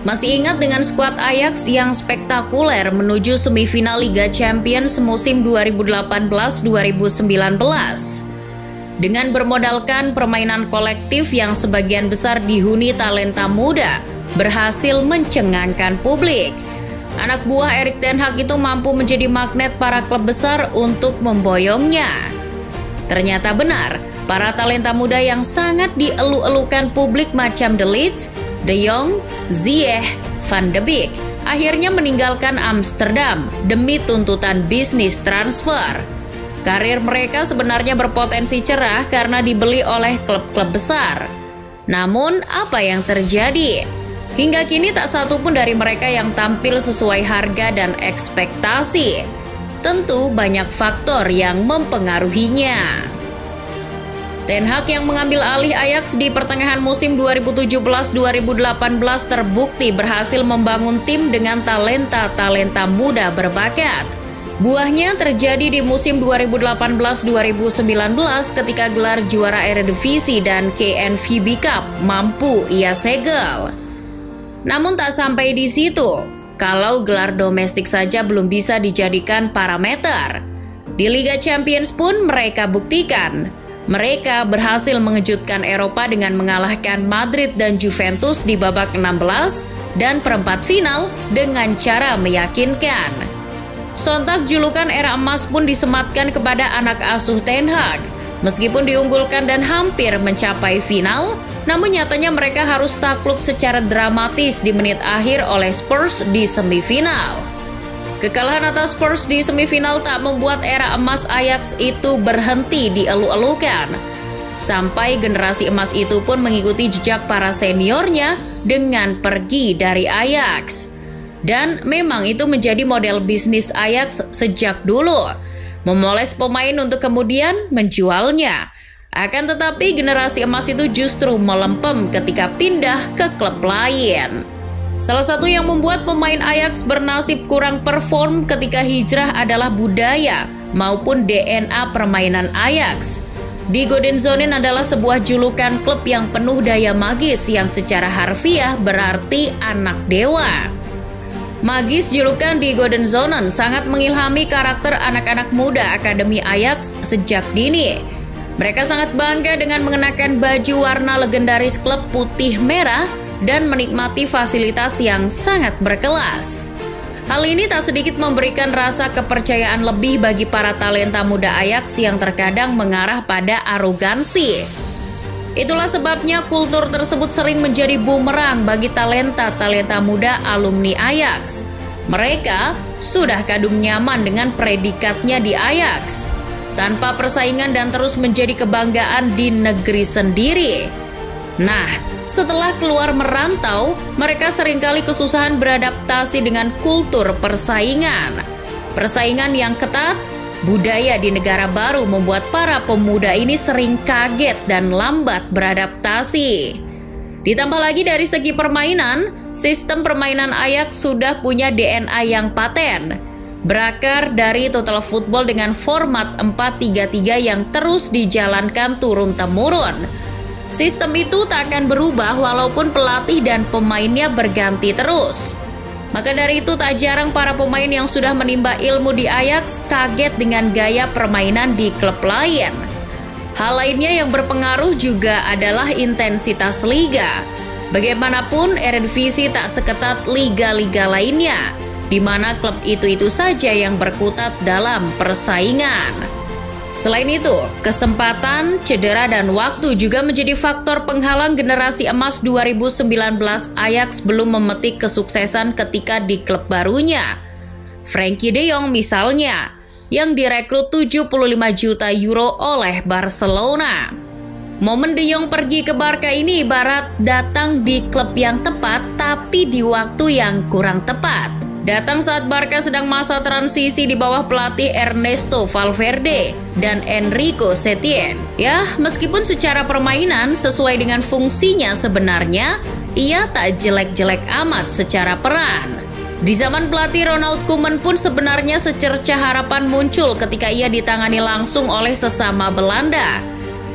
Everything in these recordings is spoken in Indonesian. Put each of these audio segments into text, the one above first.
Masih ingat dengan skuad Ajax yang spektakuler menuju semifinal Liga Champions musim 2018-2019? Dengan bermodalkan permainan kolektif yang sebagian besar dihuni talenta muda, berhasil mencengangkan publik. Anak buah Erik ten Hag itu mampu menjadi magnet para klub besar untuk memboyongnya. Ternyata benar, para talenta muda yang sangat dielu-elukan publik macam De Ligt, De Jong, Ziyech, Van de Beek akhirnya meninggalkan Amsterdam demi tuntutan bisnis transfer. Karir mereka sebenarnya berpotensi cerah karena dibeli oleh klub-klub besar. Namun, apa yang terjadi? Hingga kini tak satu pun dari mereka yang tampil sesuai harga dan ekspektasi. Tentu banyak faktor yang mempengaruhinya. Ten Hag yang mengambil alih Ajax di pertengahan musim 2017-2018 terbukti berhasil membangun tim dengan talenta-talenta muda berbakat. Buahnya terjadi di musim 2018-2019 ketika gelar juara Eredivisie dan KNVB Cup mampu ia segel. Namun tak sampai di situ, kalau gelar domestik saja belum bisa dijadikan parameter. Di Liga Champions pun mereka buktikan. Mereka berhasil mengejutkan Eropa dengan mengalahkan Madrid dan Juventus di babak 16 dan perempat final dengan cara meyakinkan. Sontak julukan era emas pun disematkan kepada anak asuh Ten Hag. Meskipun diunggulkan dan hampir mencapai final, namun nyatanya mereka harus takluk secara dramatis di menit akhir oleh Spurs di semifinal. Kekalahan atas Spurs di semifinal tak membuat era emas Ajax itu berhenti dielu-elukan. Sampai generasi emas itu pun mengikuti jejak para seniornya dengan pergi dari Ajax. Dan memang itu menjadi model bisnis Ajax sejak dulu. Memoles pemain untuk kemudian menjualnya. Akan tetapi generasi emas itu justru melempem ketika pindah ke klub lain. Salah satu yang membuat pemain Ajax bernasib kurang perform ketika hijrah adalah budaya maupun DNA permainan Ajax. Die Godenzonen adalah sebuah julukan klub yang penuh daya magis yang secara harfiah berarti anak dewa. Magis julukan Die Godenzonen sangat mengilhami karakter anak-anak muda Akademi Ajax sejak dini. Mereka sangat bangga dengan mengenakan baju warna legendaris klub putih merah dan menikmati fasilitas yang sangat berkelas. Hal ini tak sedikit memberikan rasa kepercayaan lebih bagi para talenta muda Ajax yang terkadang mengarah pada arogansi. Itulah sebabnya kultur tersebut sering menjadi bumerang bagi talenta-talenta muda alumni Ajax. Mereka sudah kadung nyaman dengan predikatnya di Ajax, tanpa persaingan dan terus menjadi kebanggaan di negeri sendiri. Nah, setelah keluar merantau, mereka seringkali kesusahan beradaptasi dengan kultur persaingan. Persaingan yang ketat, budaya di negara baru membuat para pemuda ini sering kaget dan lambat beradaptasi. Ditambah lagi dari segi permainan, sistem permainan Ajax sudah punya DNA yang paten. Berakar dari total football dengan format 4-3-3 yang terus dijalankan turun-temurun. Sistem itu tak akan berubah walaupun pelatih dan pemainnya berganti terus. Maka dari itu tak jarang para pemain yang sudah menimba ilmu di Ajax kaget dengan gaya permainan di klub lain. Hal lainnya yang berpengaruh juga adalah intensitas liga. Bagaimanapun Eredivisie tak seketat liga-liga lainnya, di mana klub itu-itu saja yang berkutat dalam persaingan. Selain itu, kesempatan, cedera, dan waktu juga menjadi faktor penghalang generasi emas 2019 Ajax belum memetik kesuksesan ketika di klub barunya. Frenkie de Jong misalnya, yang direkrut 75 juta euro oleh Barcelona. Momen de Jong pergi ke Barca ini ibarat datang di klub yang tepat tapi di waktu yang kurang tepat. Datang saat Barca sedang masa transisi di bawah pelatih Ernesto Valverde dan Enrico Setien. Ya, meskipun secara permainan sesuai dengan fungsinya sebenarnya, ia tak jelek-jelek amat secara peran. Di zaman pelatih Ronald Koeman pun sebenarnya secerca harapan muncul ketika ia ditangani langsung oleh sesama Belanda.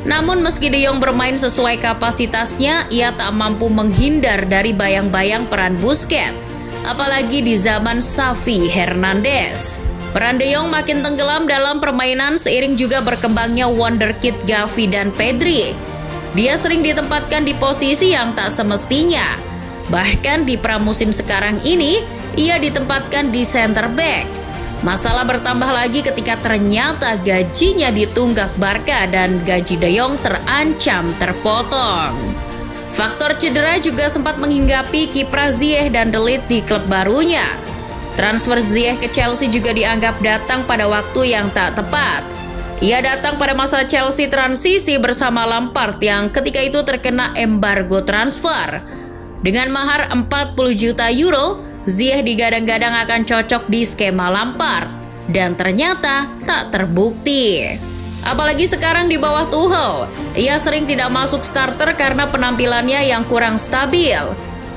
Namun meski De Jong bermain sesuai kapasitasnya, ia tak mampu menghindar dari bayang-bayang peran Busquets, apalagi di zaman Xavi Hernandez. Peran De Jong makin tenggelam dalam permainan seiring juga berkembangnya wonderkid Gavi dan Pedri. Dia sering ditempatkan di posisi yang tak semestinya. Bahkan di pramusim sekarang ini, ia ditempatkan di center back. Masalah bertambah lagi ketika ternyata gajinya ditunggak Barca dan gaji De Jong terancam terpotong. Faktor cedera juga sempat menghinggapi kiprah Ziyech dan De Ligt di klub barunya. Transfer Ziyech ke Chelsea juga dianggap datang pada waktu yang tak tepat. Ia datang pada masa Chelsea transisi bersama Lampard yang ketika itu terkena embargo transfer. Dengan mahar 40 juta euro, Ziyech digadang-gadang akan cocok di skema Lampard, dan ternyata tak terbukti. Apalagi sekarang di bawah Tuchel, ia sering tidak masuk starter karena penampilannya yang kurang stabil.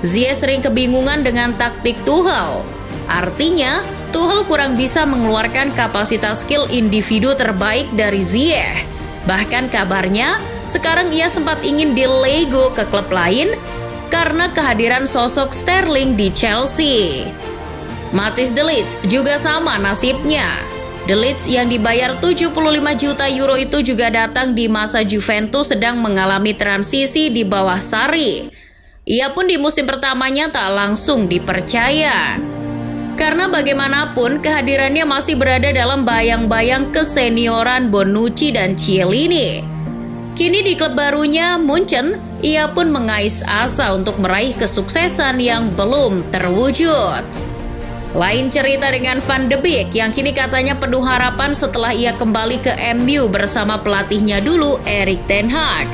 Ziyech sering kebingungan dengan taktik Tuchel. Artinya, Tuchel kurang bisa mengeluarkan kapasitas skill individu terbaik dari Ziyech. Bahkan kabarnya, sekarang ia sempat ingin dilego ke klub lain karena kehadiran sosok Sterling di Chelsea. Matthijs De Ligt juga sama nasibnya. De Ligt yang dibayar 75 juta euro itu juga datang di masa Juventus sedang mengalami transisi di bawah Sarri. Ia pun di musim pertamanya tak langsung dipercaya. Karena bagaimanapun kehadirannya masih berada dalam bayang-bayang kesenioran Bonucci dan Chiellini. Kini di klub barunya, Munchen, ia pun mengais asa untuk meraih kesuksesan yang belum terwujud. Lain cerita dengan Van de Beek yang kini katanya penuh harapan setelah ia kembali ke MU bersama pelatihnya dulu, Erik ten Hag.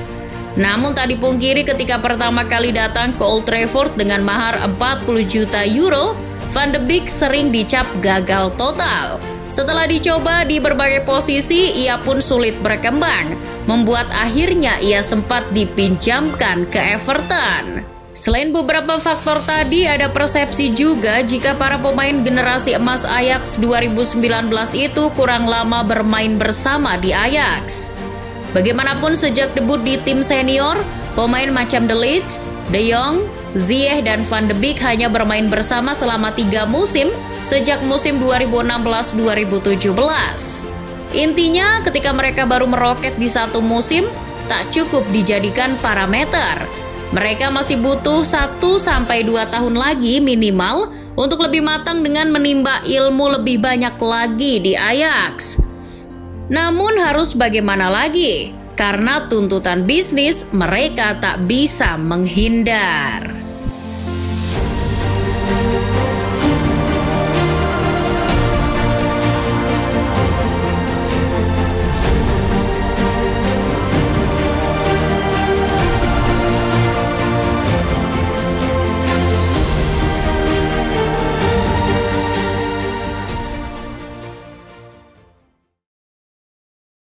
Namun tak dipungkiri ketika pertama kali datang ke Old Trafford dengan mahar 40 juta euro, Van de Beek sering dicap gagal total. Setelah dicoba di berbagai posisi, ia pun sulit berkembang, membuat akhirnya ia sempat dipinjamkan ke Everton. Selain beberapa faktor tadi, ada persepsi juga jika para pemain generasi emas Ajax 2019 itu kurang lama bermain bersama di Ajax. Bagaimanapun sejak debut di tim senior, pemain macam De Ligt, De Jong, Ziyech dan Van de Beek hanya bermain bersama selama 3 musim sejak musim 2016-2017. Intinya ketika mereka baru meroket di satu musim, tak cukup dijadikan parameter. Mereka masih butuh 1-2 tahun lagi minimal untuk lebih matang dengan menimba ilmu lebih banyak lagi di Ajax. Namun harus bagaimana lagi? Karena tuntutan bisnis mereka tak bisa menghindar.